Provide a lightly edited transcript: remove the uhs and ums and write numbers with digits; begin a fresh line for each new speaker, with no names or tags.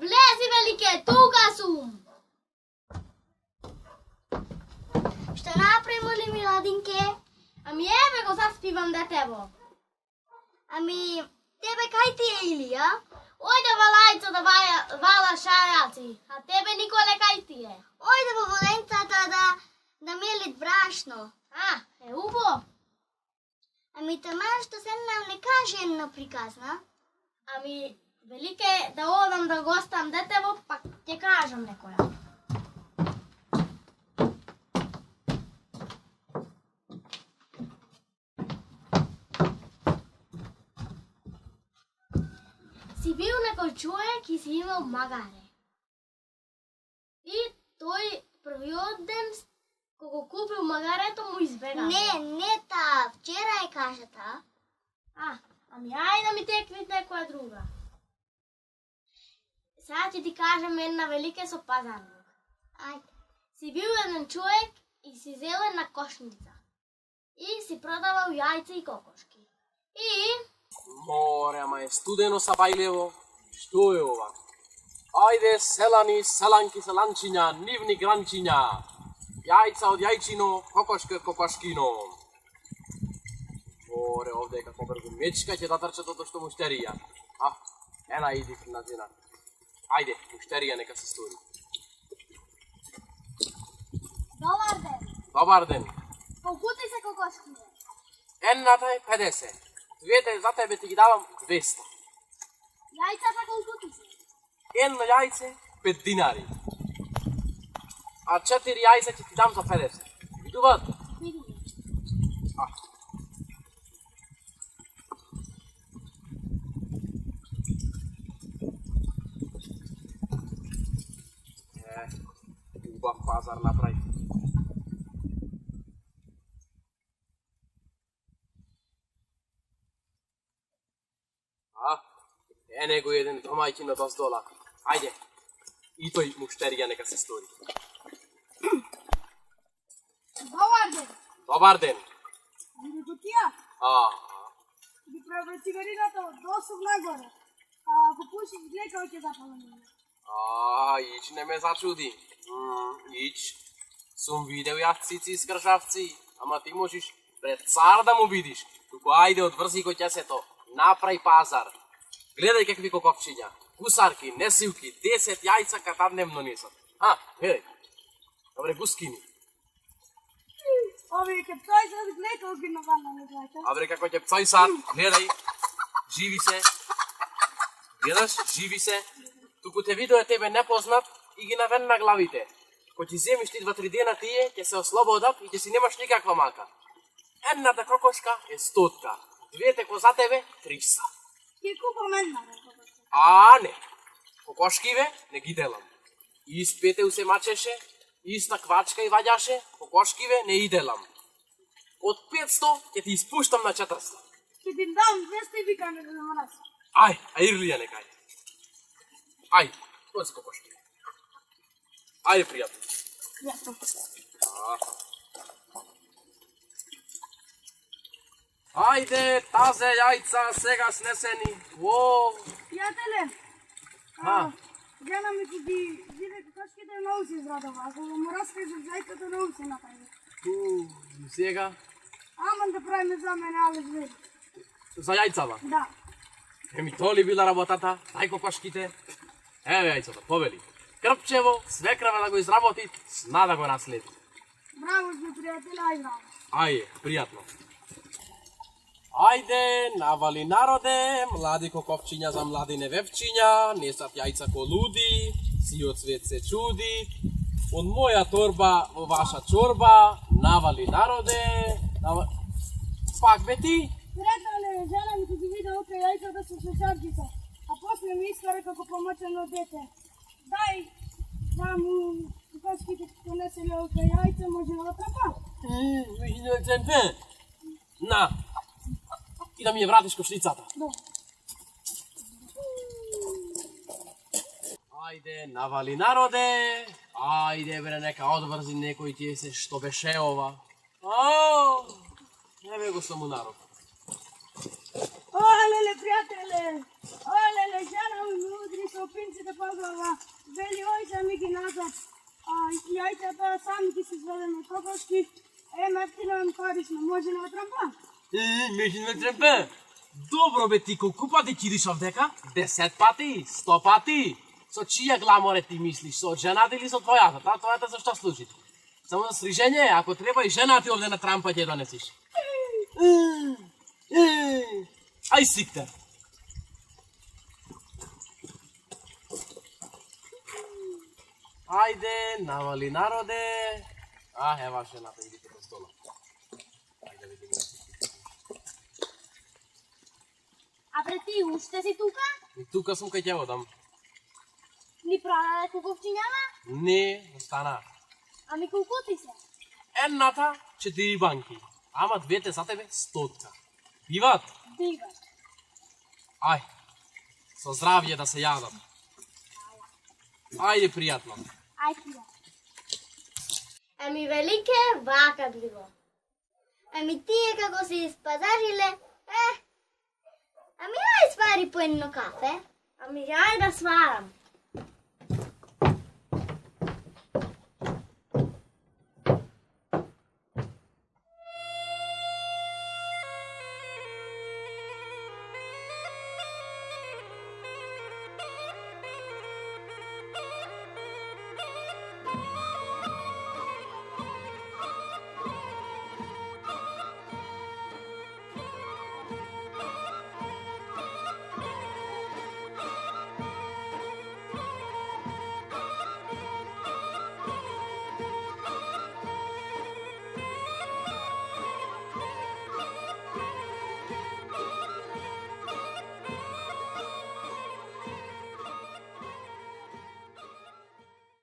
Влези, велике, тука сум. Ще направимо ли, миладинке? Ами еве го заспивам детево. Ами, тебе кај ти е Илија? Ојде во лајцо да вала шајаци, а тебе Николе кај ти е? Ојде во воленцата да мелит брашно. А, е убо. Ами таман што се нам не каже едно приказна. Ами, велике да одам да го оставам детево, пак ќе кажам некоја. Си бил некој човек и си имал магаре. И тој првиот ден кога купил магарето му избегал. Не таа, вчера е кажа таа. Ами ајде да ми текнит некоја друга. Сега ќе ти кажам една велике со пазарник. Ајде. Си бил еден човек и си зел една кошница. И си продавал јајца и кокошки. И...
Море, ама е студено са бајлево. Што е ова? Ајде, селани, селанки, селанчиња, нивни гранчиња. Јајца од јајчино, кокошка кокошкино. Море, овде е како бргу мечка ќе да трчат од што муштерија. Ена иди на зина. Ајде, муштерија нека се стори.
Добар ден.
Добар ден.
Колку ти се кокошките?
Едната е 50. Двете за тебе ти ги давам 200.
Јајцата колку ти се?
Едно јајце 5 динари. А 4 јајца ќе ти дам за 50. Видуваат?
Видувам.
Убав пазар направи. Ене го еден домајчин на доздола. Ајде, и тој муштерија нека се стори.
Добар ден.
Добар ден.
Види кутија? Ги пребра цигарината од досов нагоре. Ако пушиш глека, ќе запалам.
Ич не ме зачуди. Ич, сум видел јас цици и скршавци, ама ти можеш пред цар да му видиш. Туку ајде одврзи го ќесето, направи пазар. Гледај какви коковчиња, гусарки, несилки, 10 јајца катадневно несат. Гледај. Добре, гускини.
Овие кепцај сад глека ги навана на глека.
Абре, како кепцај сад, гледај. Живи се. Гледаш, живи се. Туку те видоа тебе непознат и ги навена главите. Ко ти земиш ти 2-3 дена тие, ќе се ослободат и ќе си немаш никаква мака. Едната кокошка е 100, двете ко за тебе 300.
Ќе купам една.
Не. Кокошкиве не ги делам. Испетел се мачеше, иста квачка и ваѓаше, кокошкиве не и делам. Од 500 ќе ти испуштам на 400.
Ќе ти дам 200 и викаме да намраси.
Ирлија некај. Тоа се кокошкиве. Пријатно. Ајде, тазе јајца сега снесени.
Пријателе, жена ми ќе ги виде кокошките многу се израдова. Ако му раскажеш зајцата, многу се направи.
Сега?
Аман да правиме за мене, але звери.
За јајцава?
Да.
То ли била работата? Дај кокошките. Еве јајцата, повели. Крпчево, свекрава да го изработи, сна да го наследи.
Браво сме, пријателе, браво.
Пријатно. Ајде, навали народе, млади коковчиња за млади невевчиња, несат јајца ко луди, сиот свет се чуди. Од моја торба во ваша чорба, навали народе, Пак бе ти?
Пријателе, жена ми ќе ги виде окај јајцата со шешарките, а после ми искара како помачено дете. Дај, му кокошките понесели окај јајца, може да трапа?
На, и да ми ја вратиш кошницата. Ајде, навали народе, ајде бре, нека одврзи некој тие се што беше ова. Еве го само народ.
Леле, пријателе, леле, жена ми удри со пинците пазла Kokoški, Martina vam korisno, може на трампа?
Мешин ме тремпе. Добро бе ти, колку пати кидиш овдека? 10 пати? 100 пати? Со чија гламоре ти мислиш? Со жената или со твојата? Твојата за што служи? Само за срижење, ако треба и жена ти овде на трампа ќе донесиш. Ај сикте. Ајде, навали народе. Ева жената, идите по стола. Ајде видиме.
Абре ти уште си тука?
И тука сум кај ќе одам.
Ни продаде куповчињава?
Не, остана.
Ами колку ти се?
Едната 4 банки, ама двете за тебе 100. Биват?
Бива.
Ај, со здравје да се јадам. Ајде, пријатно.
Ај тија.
Ами велике, вака било. Ами тие како се испазариле, ами ај свари по едно кафе. Ами ај да сварам.